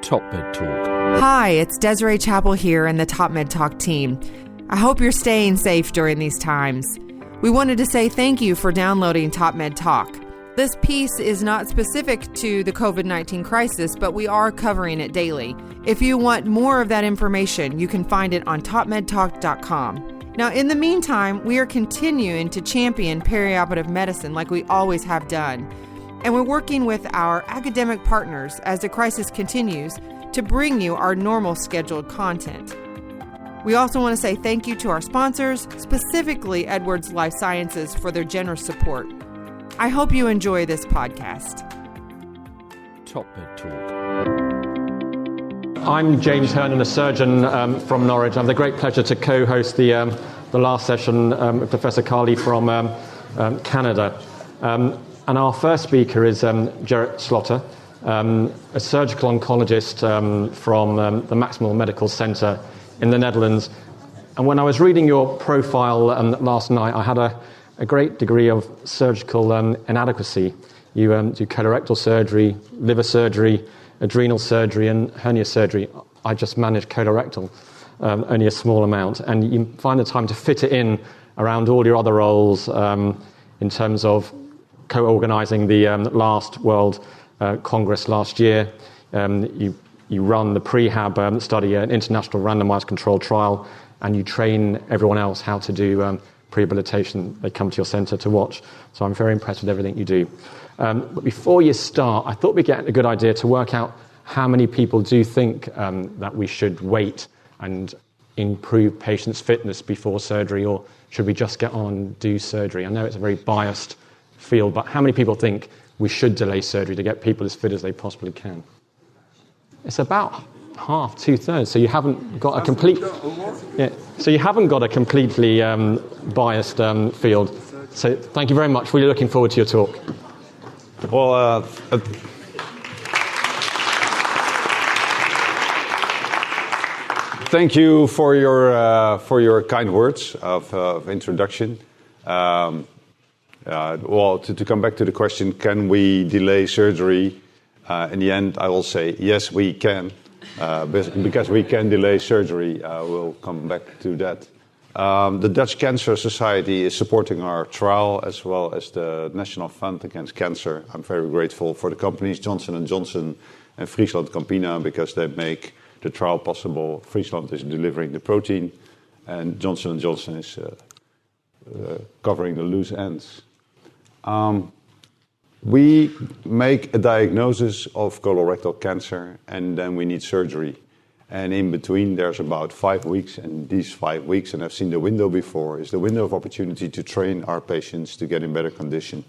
Top Med Talk. Hi, it's Desiree Chappell here and the Top Med Talk team. I hope you're staying safe during these times. We wanted to say thank you for downloading Top Med Talk. This piece is not specific to the COVID-19 crisis, but we are covering it daily. If you want more of that information, you can find it on topmedtalk.com. Now, in the meantime, we are continuing to champion perioperative medicine like we always have done. And we're working with our academic partners as the crisis continues to bring you our normal scheduled content. We also want to say thank you to our sponsors, specifically Edwards Life Sciences, for their generous support. I hope you enjoy this podcast. Top Med Talk. I'm James Hernan, a surgeon from Norwich. I have the great pleasure to co-host the last session with Professor Carley from Canada. And our first speaker is Gerrit Slotter, a surgical oncologist from the Maximal Medical Center in the Netherlands. And when I was reading your profile last night, I had a great degree of surgical inadequacy. You do colorectal surgery, liver surgery, adrenal surgery, and hernia surgery. I just managed colorectal, only a small amount. And you find the time to fit it in around all your other roles in terms of co-organizing the last World Congress last year. You run the prehab study, an international randomized controlled trial, and you train everyone else how to do prehabilitation. They come to your center to watch. So I'm very impressed with everything you do. But before you start, I thought we'd get a good idea to work out how many people do think that we should wait and improve patients' fitness before surgery, or should we just get on and do surgery? I know it's a very biased field, but how many people think we should delay surgery to get people as fit as they possibly can? It's about half, 2/3. So you haven't got a complete. Yeah. So you haven't got a completely biased field. So thank you very much. Really looking forward to your talk. Well, thank you for your kind words of introduction. To come back to the question, can we delay surgery? In the end, I will say yes, we can, because we can delay surgery. We'll come back to that. The Dutch Cancer Society is supporting our trial, as well as the National Fund Against Cancer. I'm very grateful for the companies Johnson & Johnson and Friesland Campina, because they make the trial possible. Friesland is delivering the protein, and Johnson & Johnson is covering the loose ends. We make a diagnosis of colorectal cancer, and then we need surgery. And in between, there's about 5 weeks, and these 5 weeks, and I've seen the window before, is the window of opportunity to train our patients to get in better condition.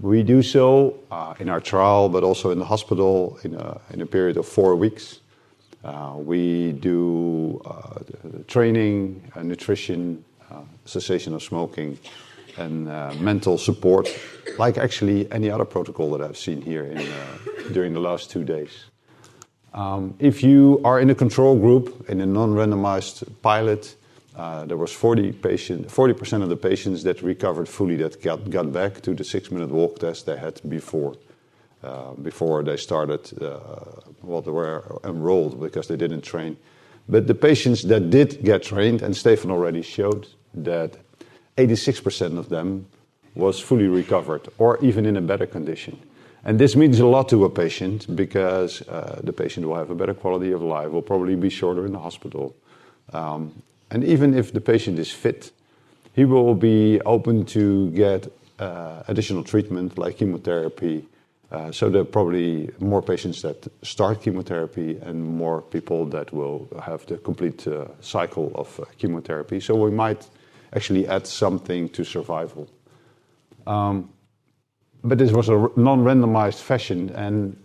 We do so in our trial, but also in the hospital in a period of 4 weeks. We do training, nutrition, cessation of smoking, and mental support, like actually any other protocol that I've seen here during the last 2 days. If you are in a control group, in a non-randomized pilot, there was 40% of the patients that recovered fully, that got back to the 6-minute walk test they had before they started, they were enrolled, because they didn't train. But the patients that did get trained, and Stefan already showed that 86% of them was fully recovered, or even in a better condition. And this means a lot to a patient, because the patient will have a better quality of life, will probably be shorter in the hospital. And even if the patient is fit, he will be open to get additional treatment like chemotherapy. So there are probably more patients that start chemotherapy and more people that will have the complete cycle of chemotherapy. So we might actually add something to survival. But this was a non-randomized fashion, and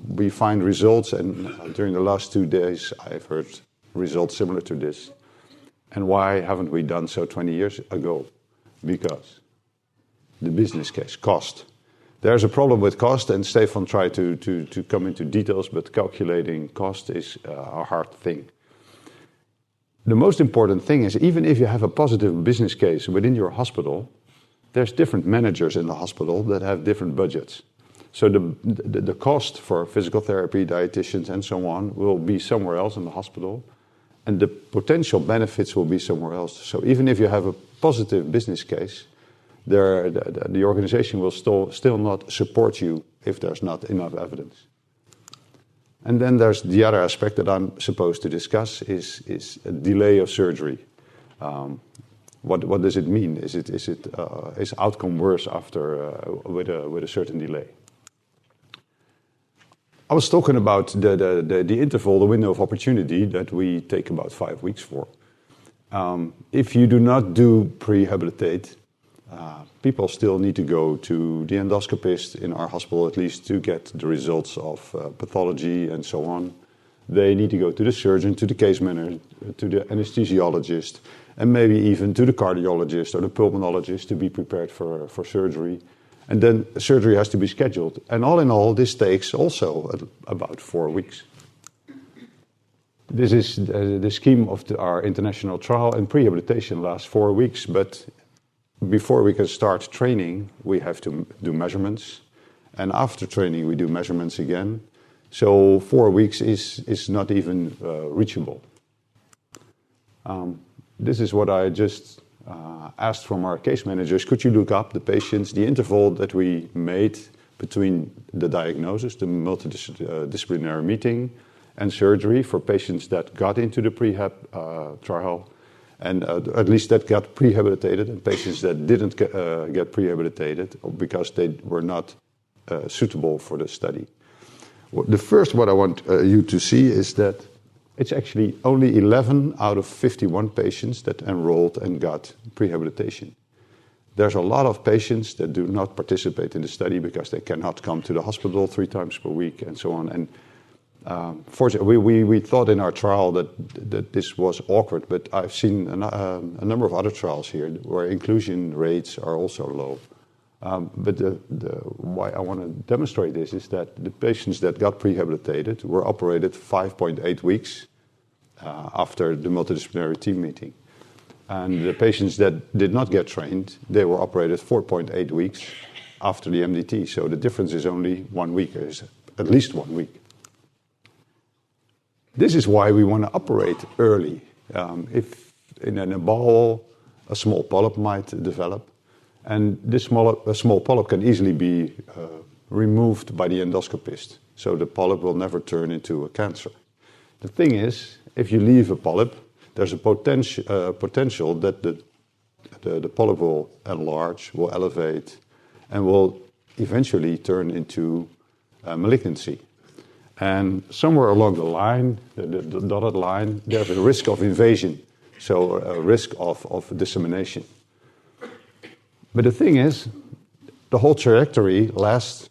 we find results, and during the last 2 days I've heard results similar to this. And why haven't we done so 20 years ago? Because the business case, cost. There's a problem with cost, and Stefan tried to come into details, but calculating cost is a hard thing. The most important thing is, even if you have a positive business case within your hospital, there's different managers in the hospital that have different budgets. So the cost for physical therapy, dietitians, and so on will be somewhere else in the hospital, and the potential benefits will be somewhere else. So even if you have a positive business case, the organization will still not support you if there's not enough evidence. And then there's the other aspect that I'm supposed to discuss is a delay of surgery. What does it mean? Is outcome worse after with a certain delay? I was talking about the interval, the window of opportunity that we take about 5 weeks for. If you do not do prehabilitate, people still need to go to the endoscopist in our hospital at least to get the results of pathology and so on. They need to go to the surgeon, to the case manager, to the anesthesiologist, and maybe even to the cardiologist or the pulmonologist to be prepared for surgery. And then surgery has to be scheduled. And all in all, this takes also about 4 weeks. This is the scheme of our international trial, and prehabilitation lasts 4 weeks. But before we can start training, we have to do measurements. And after training, we do measurements again. So 4 weeks is not even reachable. This is what I just asked from our case managers. Could you look up the patients, the interval that we made between the diagnosis, the multidisciplinary meeting, and surgery for patients that got into the prehab trial, and at least that got prehabilitated, and patients that didn't get prehabilitated because they were not suitable for the study. The first what I want you to see is that it's actually only 11 out of 51 patients that enrolled and got prehabilitation. There's a lot of patients that do not participate in the study because they cannot come to the hospital 3 times per week and so on. And fortunately, we thought in our trial that this was awkward, but I've seen a number of other trials here where inclusion rates are also low. But why I want to demonstrate this is that the patients that got prehabilitated were operated 5.8 weeks after the multidisciplinary team meeting. And the patients that did not get trained, they were operated 4.8 weeks after the MDT. So the difference is only 1 week, is at least 1 week. This is why we want to operate early. If in a bowel, a small polyp might develop, and this small polyp can easily be removed by the endoscopist. So the polyp will never turn into a cancer. The thing is, if you leave a polyp, there's a potential that the polyp will enlarge, will elevate, and will eventually turn into malignancy. And somewhere along the line, the dotted line, there's a risk of invasion, so a risk of dissemination. But the thing is, the whole trajectory lasts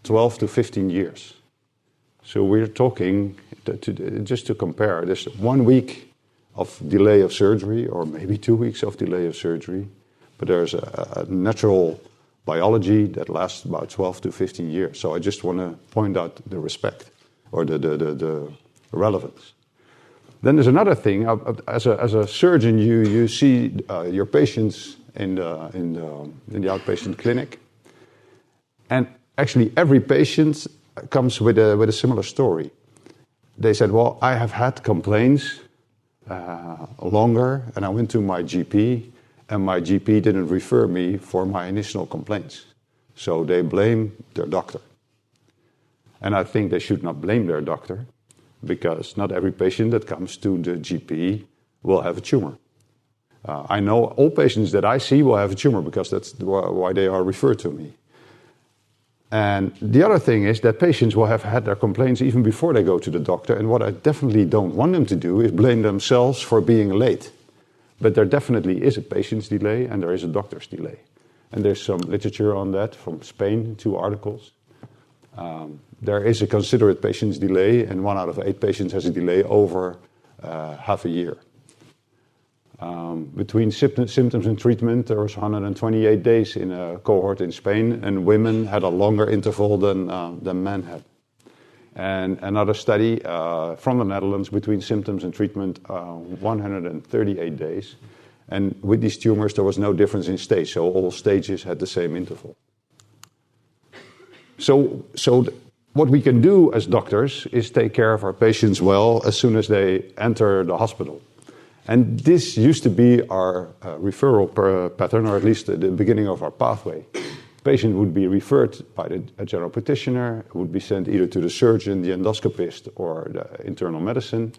12 to 15 years. So we're talking, just to compare, there's 1 week of delay of surgery, or maybe 2 weeks of delay of surgery, but there's a natural biology that lasts about 12 to 15 years. So I just want to point out the respect, or the relevance. Then there's another thing. As a surgeon, you see your patients in the outpatient clinic, and actually every patient comes with a similar story. They said, "Well, I have had complaints longer, and I went to my GP, and my GP didn't refer me for my initial complaints." So they blame their doctor. And I think they should not blame their doctor, because not every patient that comes to the GP will have a tumor. I know all patients that I see will have a tumor because that's why they are referred to me. And the other thing is that patients will have had their complaints even before they go to the doctor. And what I definitely don't want them to do is blame themselves for being late. But there definitely is a patient's delay and there is a doctor's delay. And there's some literature on that from Spain, 2 articles. There is a considerate patient's delay, and 1 out of 8 patients has a delay over half a year. Between symptoms and treatment, there was 128 days in a cohort in Spain, and women had a longer interval than men had. And another study from the Netherlands, between symptoms and treatment, 138 days. And with these tumors, there was no difference in stage, so all stages had the same interval. What we can do as doctors is take care of our patients well as soon as they enter the hospital. And this used to be our referral pattern, or at least the beginning of our pathway. Patient would be referred by a general practitioner, would be sent either to the surgeon, the endoscopist, or the internal medicine.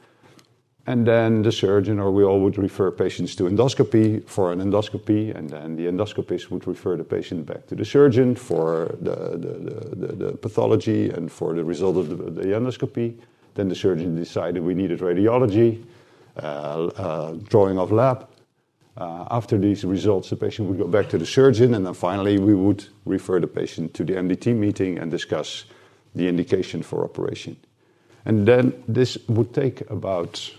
And then the surgeon or we all would refer patients to endoscopy for an endoscopy, and then the endoscopist would refer the patient back to the surgeon for the pathology and for the result of the endoscopy. Then the surgeon decided we needed radiology, drawing of lab. After these results, the patient would go back to the surgeon, and then finally we would refer the patient to the MDT meeting and discuss the indication for operation. And then this would take about,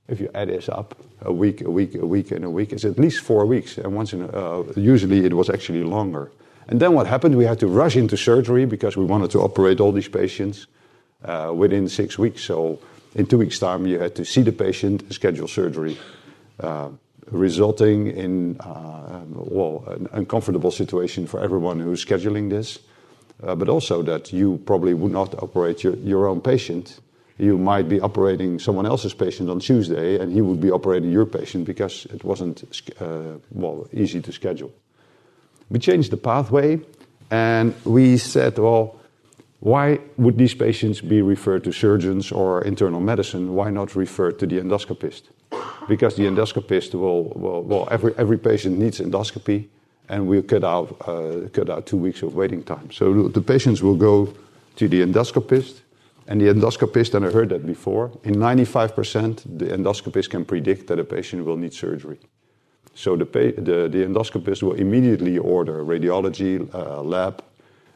if you add this up, a week, it's at least 4 weeks. And usually it was actually longer. And then what happened? We had to rush into surgery because we wanted to operate all these patients within 6 weeks. So in 2 weeks' time, you had to see the patient and schedule surgery, resulting in an uncomfortable situation for everyone who's scheduling this. But also that you probably would not operate your own patient. You might be operating someone else's patient on Tuesday, and he would be operating your patient because it wasn't easy to schedule. We changed the pathway, and we said, well, why would these patients be referred to surgeons or internal medicine? Why not refer to the endoscopist? Because the endoscopist every patient needs endoscopy, and we'll cut out 2 weeks of waiting time. So the patients will go to the endoscopist, and the endoscopist, and I heard that before, in 95%, the endoscopist can predict that a patient will need surgery. So the endoscopist will immediately order radiology, lab,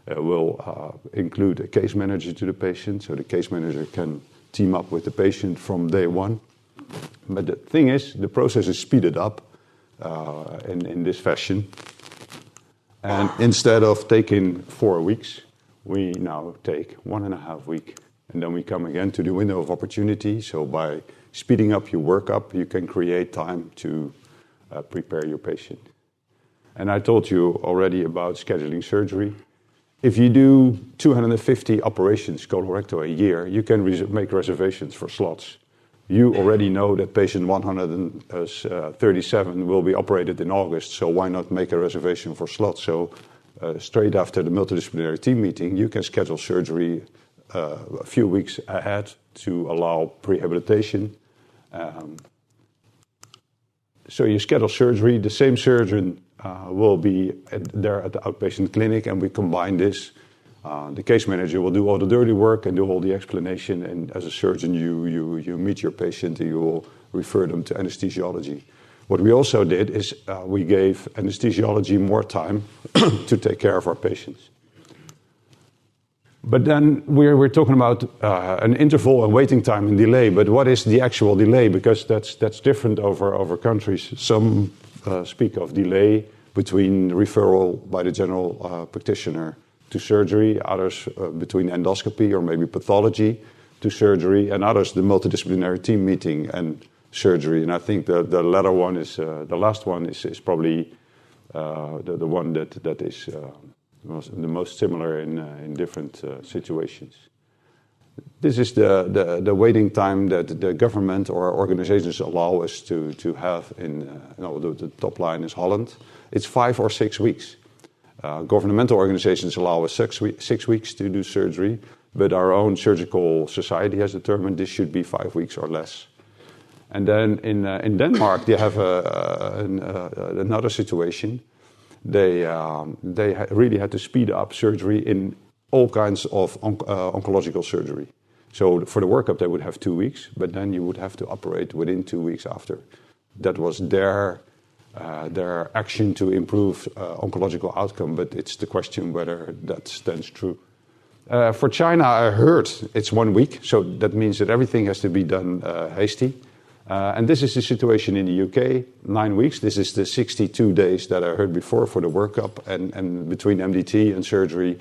will include a case manager to the patient, so the case manager can team up with the patient from day one. But the thing is, the process is speeded up in this fashion. And instead of taking 4 weeks, we now take 1.5 weeks. And then we come again to the window of opportunity. So by speeding up your workup, you can create time to prepare your patient. And I told you already about scheduling surgery. If you do 250 operations colorectal a year, you can make reservations for slots. You already know that patient 137 will be operated in August, so why not make a reservation for slots? So straight after the multidisciplinary team meeting, you can schedule surgery a few weeks ahead to allow prehabilitation. So you schedule surgery, the same surgeon will be there at the outpatient clinic, and we combine this. The case manager will do all the dirty work and do all the explanation, and as a surgeon you meet your patient and you will refer them to anesthesiology. What we also did is we gave anesthesiology more time to take care of our patients. But then we're talking about an interval and waiting time and delay, but what is the actual delay? Because that's different over countries. Some speak of delay between referral by the general practitioner to surgery, others between endoscopy or maybe pathology to surgery, and others the multidisciplinary team meeting and surgery. And I think the latter one is the last one is probably the one that is the most similar in different situations. This is the waiting time that the government or organizations allow us to have in. The top line is Holland. It's 5 or 6 weeks. Governmental organizations allow us 6 weeks to do surgery, but our own surgical society has determined this should be 5 weeks or less. And then in Denmark, they have another situation. They really had to speed up surgery in all kinds of oncological surgery. So for the workup, they would have 2 weeks, but then you would have to operate within 2 weeks after. That was their action to improve oncological outcome, but it's the question whether that stands true. For China, I heard it's 1 week, so that means that everything has to be done hasty. And this is the situation in the UK, 9 weeks. This is the 62 days that I heard before for the workup, and between MDT and surgery,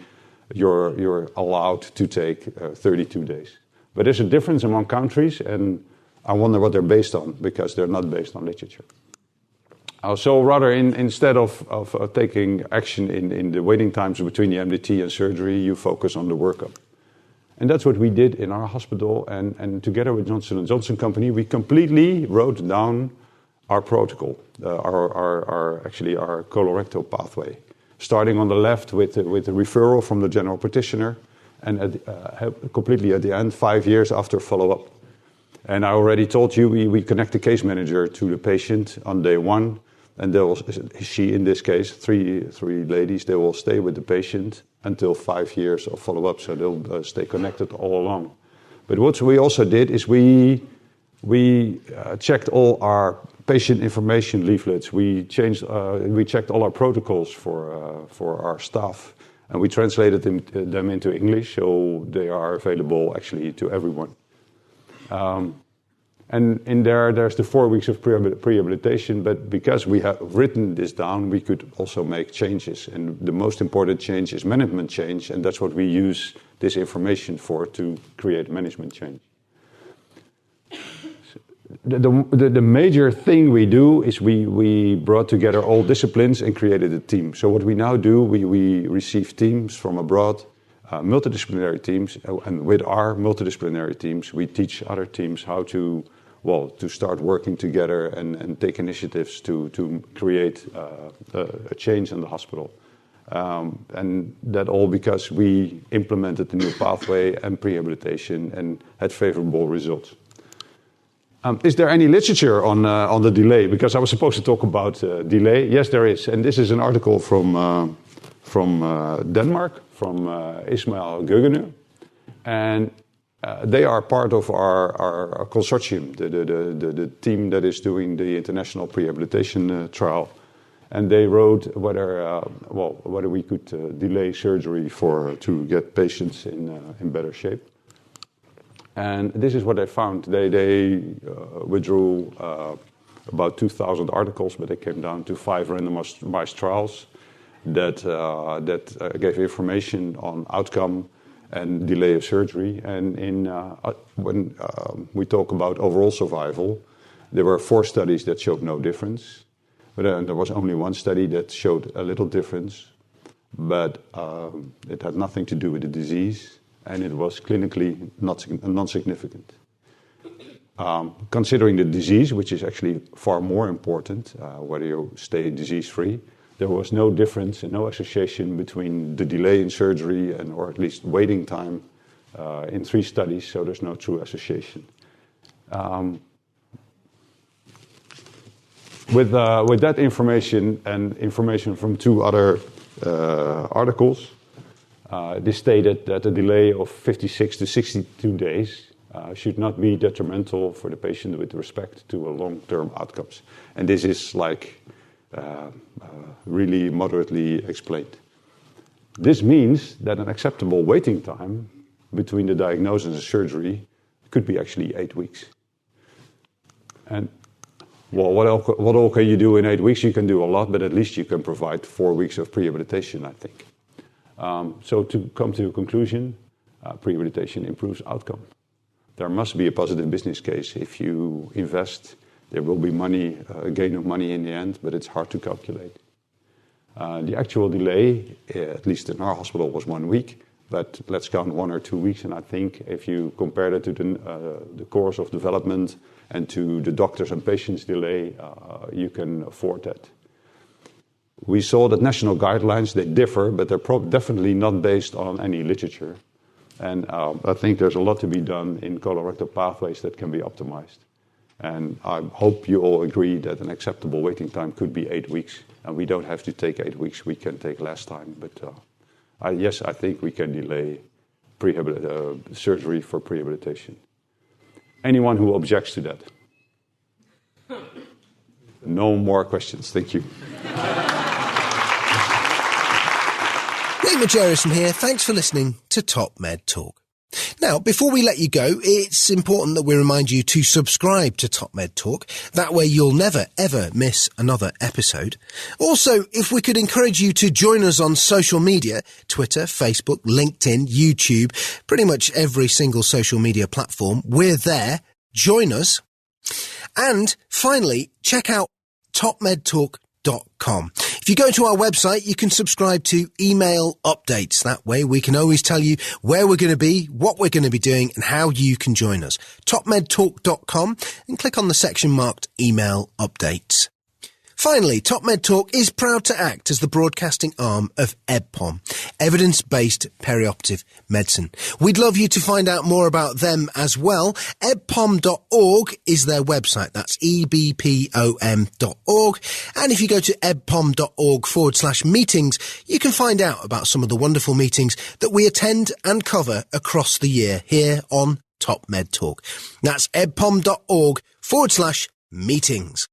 you're allowed to take 32 days. But there's a difference among countries, and I wonder what they're based on, because they're not based on literature. So rather, instead of taking action in the waiting times between the MDT and surgery, you focus on the workup. And that's what we did in our hospital. And together with Johnson & Johnson Company, we completely wrote down our protocol, our colorectal pathway. Starting on the left with the referral from the general practitioner, and completely at the end, 5 years after follow-up. And I already told you, we connect the case manager to the patient on day 1, and she, in this case, three ladies, they will stay with the patient until 5 years of follow-up, so they'll stay connected all along. But what we also did is we checked all our patient information leaflets. We checked all our protocols for our staff, and we translated them into English, so they are available actually to everyone. And in there's the 4 weeks of pre-rehabilitation, but because we have written this down, we could also make changes. And the most important change is management change, and that's what we use this information for, to create management change. The major thing we do is we brought together all disciplines and created a team. So what we now do, we receive teams from abroad, multidisciplinary teams, and with our multidisciplinary teams, we teach other teams how to start working together and take initiatives to create a change in the hospital. And that all because we implemented the new pathway and pre-rehabilitation and had favorable results. Is there any literature on the delay? Because I was supposed to talk about delay. Yes, there is. And this is an article from Denmark, from Ismail Guggeneu. And they are part of our consortium, the team that is doing the international pre-rehabilitation trial. And they wrote whether we could delay surgery to get patients in better shape. And this is what they found. They withdrew about 2,000 articles, but they came down to 5 randomized trials that gave information on outcome and delay of surgery. And when we talk about overall survival, there were 4 studies that showed no difference. But there was only 1 study that showed a little difference, but it had nothing to do with the disease, and it was clinically non-significant. Considering the disease, which is actually far more important, whether you stay disease-free, there was no difference and no association between the delay in surgery or at least waiting time in 3 studies, so there's no true association. With that information and information from 2 other articles, they stated that a delay of 56 to 62 days should not be detrimental for the patient with respect to long-term outcomes. And this is really moderately explained. This means that an acceptable waiting time between the diagnosis and surgery could be actually 8 weeks. And what all can you do in 8 weeks? You can do a lot, but at least you can provide 4 weeks of pre-rehabilitation, I think. So to come to a conclusion, pre-rehabilitation improves outcome. There must be a positive business case. If you invest, there will be money, a gain of money in the end, but it's hard to calculate. The actual delay, at least in our hospital, was 1 week, but let's count 1 or 2 weeks, and I think if you compare that to the course of development and to the doctors and patients' delay, you can afford that. We saw that national guidelines, they differ, but they're definitely not based on any literature. And I think there's a lot to be done in colorectal pathways that can be optimized. And I hope you all agree that an acceptable waiting time could be 8 weeks. And we don't have to take 8 weeks, we can take less time. But yes, I think we can delay surgery for pre-rehabilitation. Anyone who objects to that? No more questions, thank you. Nick Majerison here. Thanks for listening to Top Med Talk. Now, before we let you go, it's important that we remind you to subscribe to Top Med Talk. That way you'll never, ever miss another episode. Also, if we could encourage you to join us on social media, Twitter, Facebook, LinkedIn, YouTube, pretty much every single social media platform, we're there. Join us. And finally, check out topmedtalk.com. If you go to our website, you can subscribe to email updates. That way we can always tell you where we're going to be, what we're going to be doing, and how you can join us. topmedtalk.com and click on the section marked email updates. Finally, Top Med Talk is proud to act as the broadcasting arm of EBPOM, Evidence-Based Perioperative Medicine. We'd love you to find out more about them as well. ebpom.org is their website. That's ebpom.org. And if you go to ebpom.org/meetings, you can find out about some of the wonderful meetings that we attend and cover across the year here on Top Med Talk. That's ebpom.org/meetings.